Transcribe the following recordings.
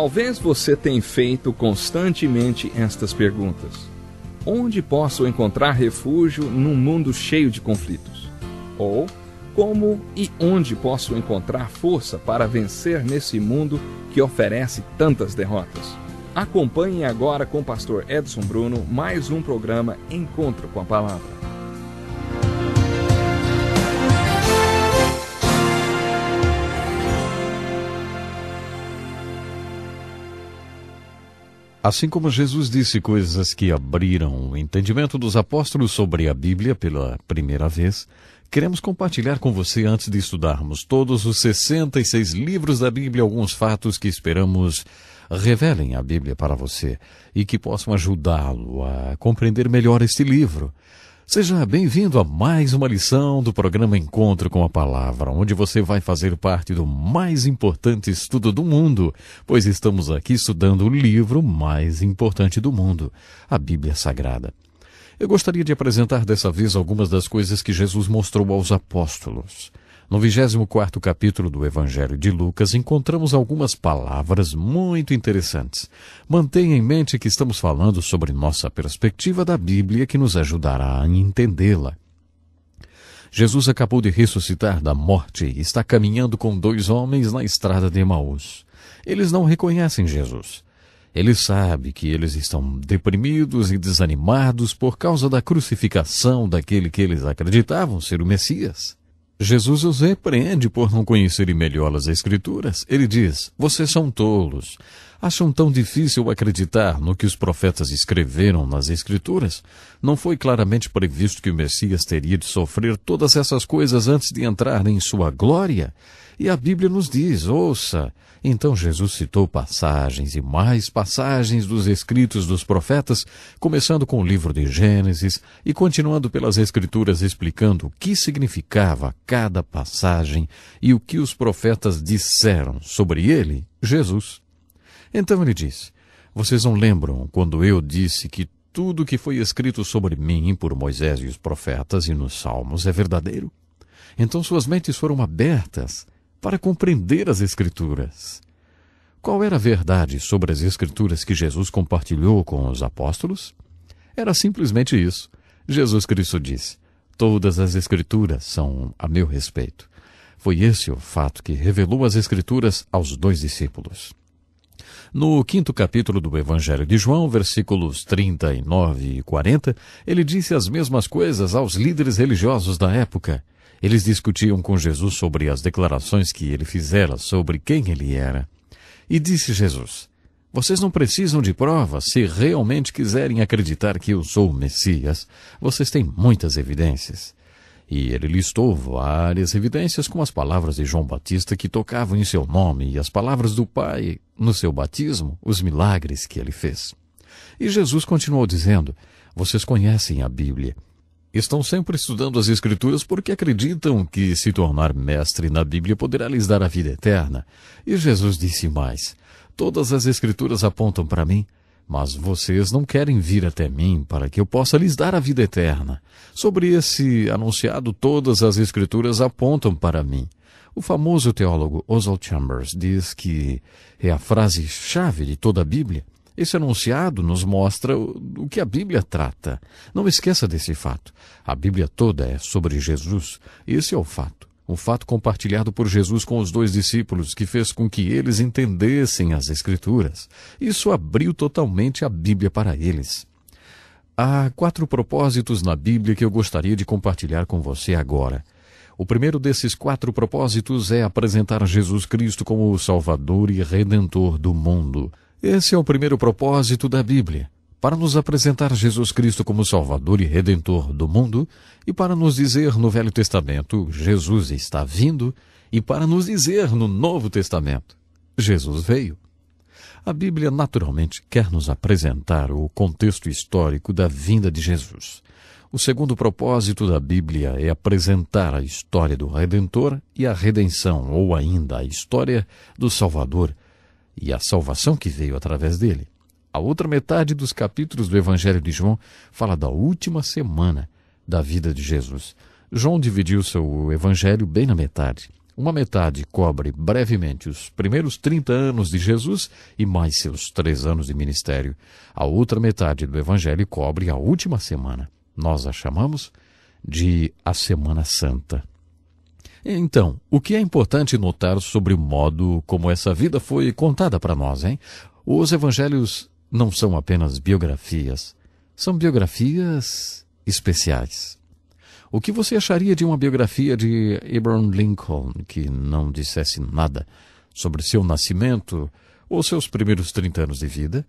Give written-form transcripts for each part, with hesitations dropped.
Talvez você tenha feito constantemente estas perguntas. Onde posso encontrar refúgio num mundo cheio de conflitos? Ou, como e onde posso encontrar força para vencer nesse mundo que oferece tantas derrotas? Acompanhe agora com o pastor Edson Bruno mais um programa Encontro com a Palavra. Assim como Jesus disse coisas que abriram o entendimento dos apóstolos sobre a Bíblia pela primeira vez, queremos compartilhar com você, antes de estudarmos todos os 66 livros da Bíblia, alguns fatos que esperamos revelem a Bíblia para você e que possam ajudá-lo a compreender melhor este livro. Seja bem-vindo a mais uma lição do programa Encontro com a Palavra, onde você vai fazer parte do mais importante estudo do mundo, pois estamos aqui estudando o livro mais importante do mundo, a Bíblia Sagrada. Eu gostaria de apresentar dessa vez algumas das coisas que Jesus mostrou aos apóstolos. No 24º capítulo do Evangelho de Lucas, encontramos algumas palavras muito interessantes. Mantenha em mente que estamos falando sobre nossa perspectiva da Bíblia, que nos ajudará a entendê-la. Jesus acabou de ressuscitar da morte e está caminhando com 2 homens na estrada de Emaús. Eles não reconhecem Jesus. Ele sabe que eles estão deprimidos e desanimados por causa da crucificação daquele que eles acreditavam ser o Messias. Jesus os repreende por não conhecerem melhor as Escrituras. Ele diz: vocês são tolos. Acham tão difícil acreditar no que os profetas escreveram nas Escrituras? Não foi claramente previsto que o Messias teria de sofrer todas essas coisas antes de entrar em sua glória? E a Bíblia nos diz, ouça. Então Jesus citou passagens e mais passagens dos escritos dos profetas, começando com o livro de Gênesis e continuando pelas Escrituras explicando o que significava cada passagem e o que os profetas disseram sobre ele, Jesus. Então ele diz: vocês não lembram quando eu disse que tudo que foi escrito sobre mim por Moisés e os profetas e nos Salmos é verdadeiro? Então suas mentes foram abertas para compreender as Escrituras. Qual era a verdade sobre as Escrituras que Jesus compartilhou com os apóstolos? Era simplesmente isso. Jesus Cristo disse: todas as Escrituras são a meu respeito. Foi esse o fato que revelou as Escrituras aos 2 discípulos. No 5º capítulo do Evangelho de João, versículos 39 e 40, ele disse as mesmas coisas aos líderes religiosos da época. Eles discutiam com Jesus sobre as declarações que ele fizera sobre quem ele era. E disse Jesus: vocês não precisam de provas. Se realmente quiserem acreditar que eu sou o Messias, vocês têm muitas evidências. E ele listou várias evidências com as palavras de João Batista que tocavam em seu nome e as palavras do Pai no seu batismo, os milagres que ele fez. E Jesus continuou dizendo: vocês conhecem a Bíblia. Estão sempre estudando as Escrituras porque acreditam que se tornar mestre na Bíblia poderá lhes dar a vida eterna. E Jesus disse mais: todas as Escrituras apontam para mim, mas vocês não querem vir até mim para que eu possa lhes dar a vida eterna. Sobre esse anunciado, todas as Escrituras apontam para mim. O famoso teólogo Oswald Chambers diz que é a frase-chave de toda a Bíblia. Esse anunciado nos mostra o que a Bíblia trata. Não esqueça desse fato. A Bíblia toda é sobre Jesus. Esse é o fato. Um fato compartilhado por Jesus com os 2 discípulos, que fez com que eles entendessem as Escrituras. Isso abriu totalmente a Bíblia para eles. Há 4 propósitos na Bíblia que eu gostaria de compartilhar com você agora. O primeiro desses 4 propósitos é apresentar Jesus Cristo como o Salvador e Redentor do mundo. Esse é o primeiro propósito da Bíblia, para nos apresentar Jesus Cristo como Salvador e Redentor do mundo, e para nos dizer no Velho Testamento, Jesus está vindo, e para nos dizer no Novo Testamento, Jesus veio. A Bíblia naturalmente quer nos apresentar o contexto histórico da vinda de Jesus. O segundo propósito da Bíblia é apresentar a história do Redentor e a redenção, ou ainda a história do Salvador, e a salvação que veio através dele. A outra metade dos capítulos do Evangelho de João fala da última semana da vida de Jesus. João dividiu seu evangelho bem na metade. Uma metade cobre brevemente os primeiros 30 anos de Jesus e mais seus 3 anos de ministério. A outra metade do Evangelho cobre a última semana. Nós a chamamos de a Semana Santa. Então, o que é importante notar sobre o modo como essa vida foi contada para nós, hein? Os evangelhos não são apenas biografias, são biografias especiais. O que você acharia de uma biografia de Abraham Lincoln que não dissesse nada sobre seu nascimento ou seus primeiros 30 anos de vida?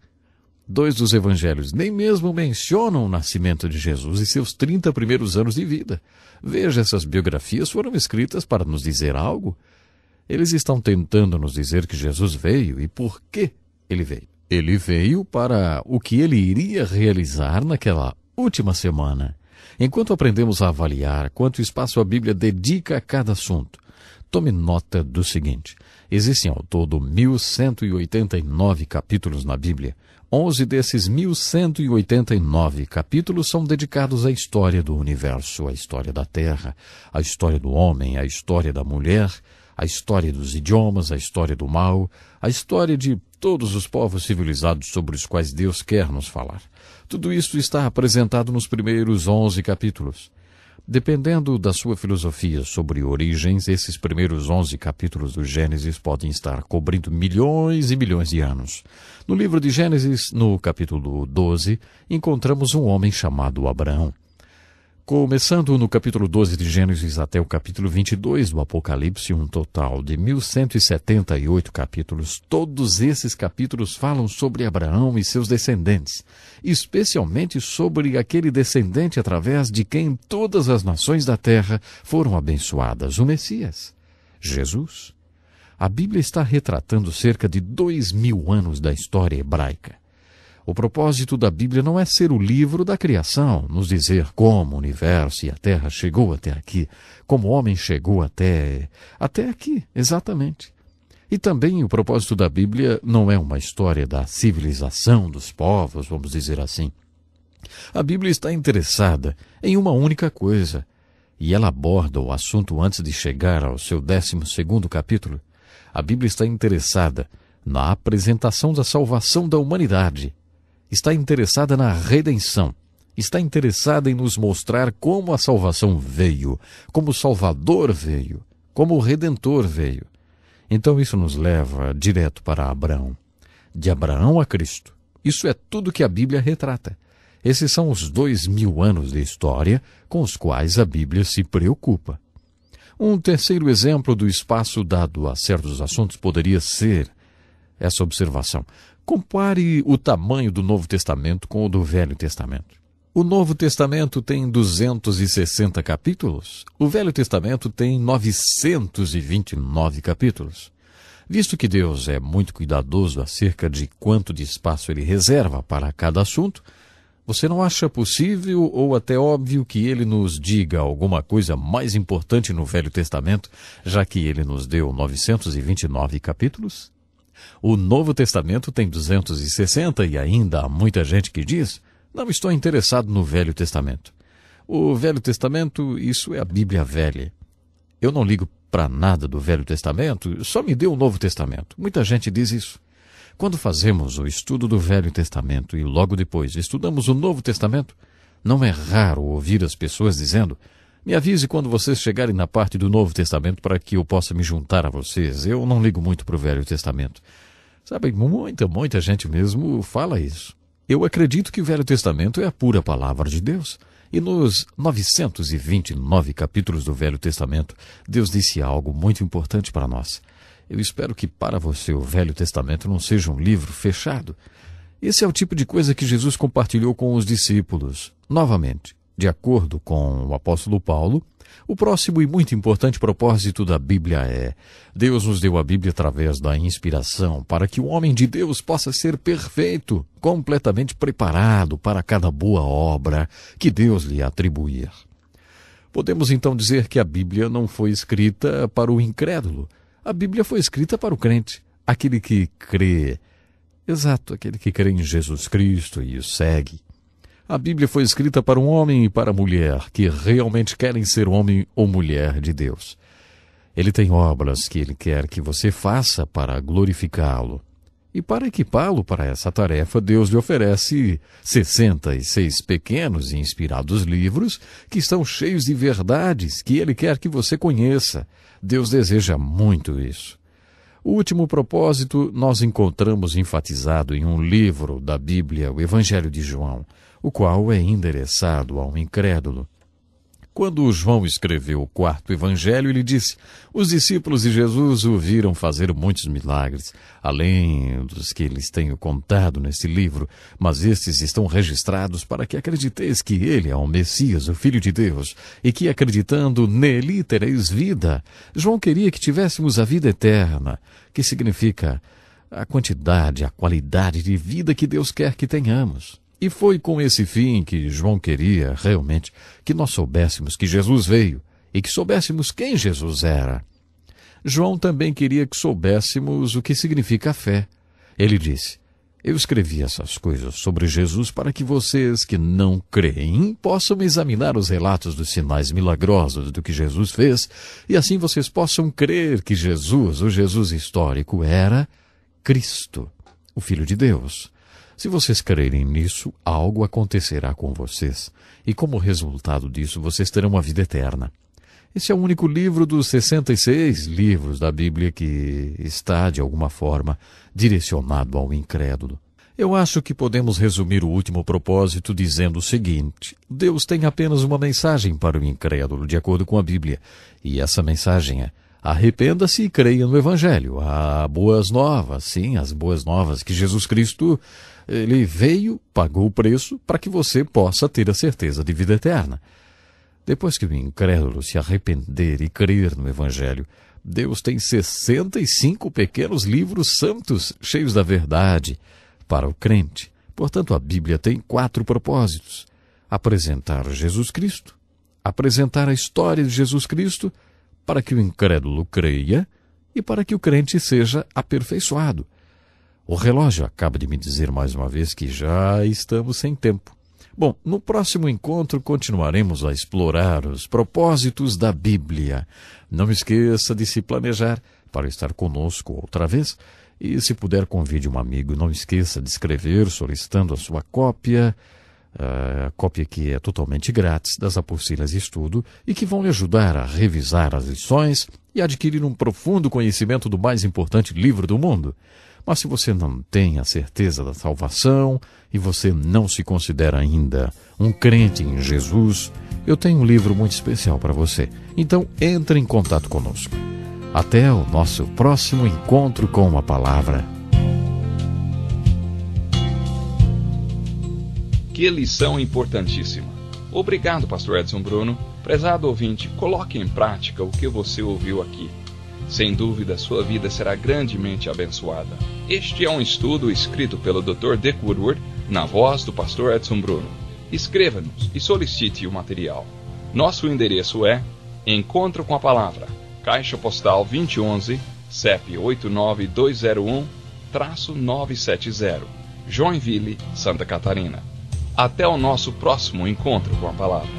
2 dos evangelhos nem mesmo mencionam o nascimento de Jesus e seus 30 primeiros anos de vida. Veja, essas biografias foram escritas para nos dizer algo. Eles estão tentando nos dizer que Jesus veio e por que ele veio. Ele veio para o que ele iria realizar naquela última semana. Enquanto aprendemos a avaliar quanto espaço a Bíblia dedica a cada assunto, tome nota do seguinte: existem ao todo 1.189 capítulos na Bíblia. 11 desses 1.189 capítulos são dedicados à história do universo, à história da Terra, à história do homem, à história da mulher, à história dos idiomas, à história do mal, à história de todos os povos civilizados sobre os quais Deus quer nos falar. Tudo isso está apresentado nos primeiros 11 capítulos. Dependendo da sua filosofia sobre origens, esses primeiros 11 capítulos do Gênesis podem estar cobrindo milhões e milhões de anos. No livro de Gênesis, no capítulo 12, encontramos um homem chamado Abraão. Começando no capítulo 12 de Gênesis até o capítulo 22 do Apocalipse, um total de 1.178 capítulos, todos esses capítulos falam sobre Abraão e seus descendentes, especialmente sobre aquele descendente através de quem todas as nações da terra foram abençoadas, o Messias, Jesus. A Bíblia está retratando cerca de 2.000 anos da história hebraica. O propósito da Bíblia não é ser o livro da criação, nos dizer como o universo e a Terra chegou até aqui, como o homem chegou até aqui, exatamente. E também o propósito da Bíblia não é uma história da civilização dos povos, vamos dizer assim. A Bíblia está interessada em uma única coisa, e ela aborda o assunto antes de chegar ao seu 12º capítulo. A Bíblia está interessada na apresentação da salvação da humanidade. Está interessada na redenção. Está interessada em nos mostrar como a salvação veio, como o Salvador veio, como o Redentor veio. Então isso nos leva direto para Abraão. De Abraão a Cristo. Isso é tudo que a Bíblia retrata. Esses são os 2.000 anos de história com os quais a Bíblia se preocupa. Um terceiro exemplo do espaço dado a certos assuntos poderia ser essa observação. Compare o tamanho do Novo Testamento com o do Velho Testamento. O Novo Testamento tem 260 capítulos. O Velho Testamento tem 929 capítulos. Visto que Deus é muito cuidadoso acerca de quanto de espaço Ele reserva para cada assunto, você não acha possível ou até óbvio que Ele nos diga alguma coisa mais importante no Velho Testamento, já que Ele nos deu 929 capítulos? O Novo Testamento tem 260 e ainda há muita gente que diz: não estou interessado no Velho Testamento. O Velho Testamento, isso é a Bíblia velha. Eu não ligo para nada do Velho Testamento, só me dê o Novo Testamento. Muita gente diz isso. Quando fazemos o estudo do Velho Testamento e logo depois estudamos o Novo Testamento, não é raro ouvir as pessoas dizendo: me avise quando vocês chegarem na parte do Novo Testamento para que eu possa me juntar a vocês. Eu não ligo muito para o Velho Testamento. Sabe, muita gente mesmo fala isso. Eu acredito que o Velho Testamento é a pura palavra de Deus. E nos 929 capítulos do Velho Testamento, Deus disse algo muito importante para nós. Eu espero que para você o Velho Testamento não seja um livro fechado. Esse é o tipo de coisa que Jesus compartilhou com os discípulos. Novamente, de acordo com o apóstolo Paulo, o próximo e muito importante propósito da Bíblia é: Deus nos deu a Bíblia através da inspiração para que o homem de Deus possa ser perfeito, completamente preparado para cada boa obra que Deus lhe atribuir. Podemos então dizer que a Bíblia não foi escrita para o incrédulo. A Bíblia foi escrita para o crente, aquele que crê. Exato, aquele que crê em Jesus Cristo e o segue. A Bíblia foi escrita para um homem e para a mulher que realmente querem ser homem ou mulher de Deus. Ele tem obras que ele quer que você faça para glorificá-lo. E para equipá-lo para essa tarefa, Deus lhe oferece 66 pequenos e inspirados livros que estão cheios de verdades que ele quer que você conheça. Deus deseja muito isso. O último propósito nós encontramos enfatizado em um livro da Bíblia, o Evangelho de João, o qual é endereçado ao incrédulo. Quando João escreveu o 4º evangelho, ele disse: os discípulos de Jesus o viram fazer muitos milagres, além dos que lhes tenho contado neste livro, mas estes estão registrados para que acrediteis que ele é o Messias, o Filho de Deus, e que acreditando nele tereis vida. João queria que tivéssemos a vida eterna, que significa a quantidade, a qualidade de vida que Deus quer que tenhamos. E foi com esse fim que João queria, realmente, que nós soubéssemos que Jesus veio e que soubéssemos quem Jesus era. João também queria que soubéssemos o que significa a fé. Ele disse: eu escrevi essas coisas sobre Jesus para que vocês que não creem possam examinar os relatos dos sinais milagrosos do que Jesus fez e assim vocês possam crer que Jesus, o Jesus histórico, era Cristo, o Filho de Deus. Se vocês crerem nisso, algo acontecerá com vocês, e como resultado disso, vocês terão uma vida eterna. Esse é o único livro dos 66 livros da Bíblia que está, de alguma forma, direcionado ao incrédulo. Eu acho que podemos resumir o último propósito dizendo o seguinte: Deus tem apenas uma mensagem para o incrédulo, de acordo com a Bíblia, e essa mensagem é: arrependa-se e creia no Evangelho. Há boas novas, sim, as boas novas que Jesus Cristo, ele veio, pagou o preço para que você possa ter a certeza de vida eterna. Depois que o incrédulo se arrepender e crer no Evangelho, Deus tem 65 pequenos livros santos, cheios da verdade, para o crente. Portanto, a Bíblia tem 4 propósitos: apresentar Jesus Cristo, apresentar a história de Jesus Cristo, para que o incrédulo creia e para que o crente seja aperfeiçoado. O relógio acaba de me dizer mais uma vez que já estamos sem tempo. Bom, no próximo encontro continuaremos a explorar os propósitos da Bíblia. Não esqueça de se planejar para estar conosco outra vez. E se puder, convide um amigo. Não esqueça de escrever solicitando a sua cópia. A cópia que é totalmente grátis das apostilas de estudo e que vão lhe ajudar a revisar as lições e adquirir um profundo conhecimento do mais importante livro do mundo. Mas se você não tem a certeza da salvação e você não se considera ainda um crente em Jesus, eu tenho um livro muito especial para você. Então entre em contato conosco. Até o nosso próximo encontro com a palavra. Que lição importantíssima. Obrigado, pastor Edson Bruno. Prezado ouvinte, coloque em prática o que você ouviu aqui. Sem dúvida, sua vida será grandemente abençoada. Este é um estudo escrito pelo Dr. Dick Woodward, na voz do pastor Edson Bruno. Escreva-nos e solicite o material. Nosso endereço é Encontro com a Palavra, Caixa Postal 2011, CEP 89201-970, Joinville, Santa Catarina. Até o nosso próximo encontro com a palavra.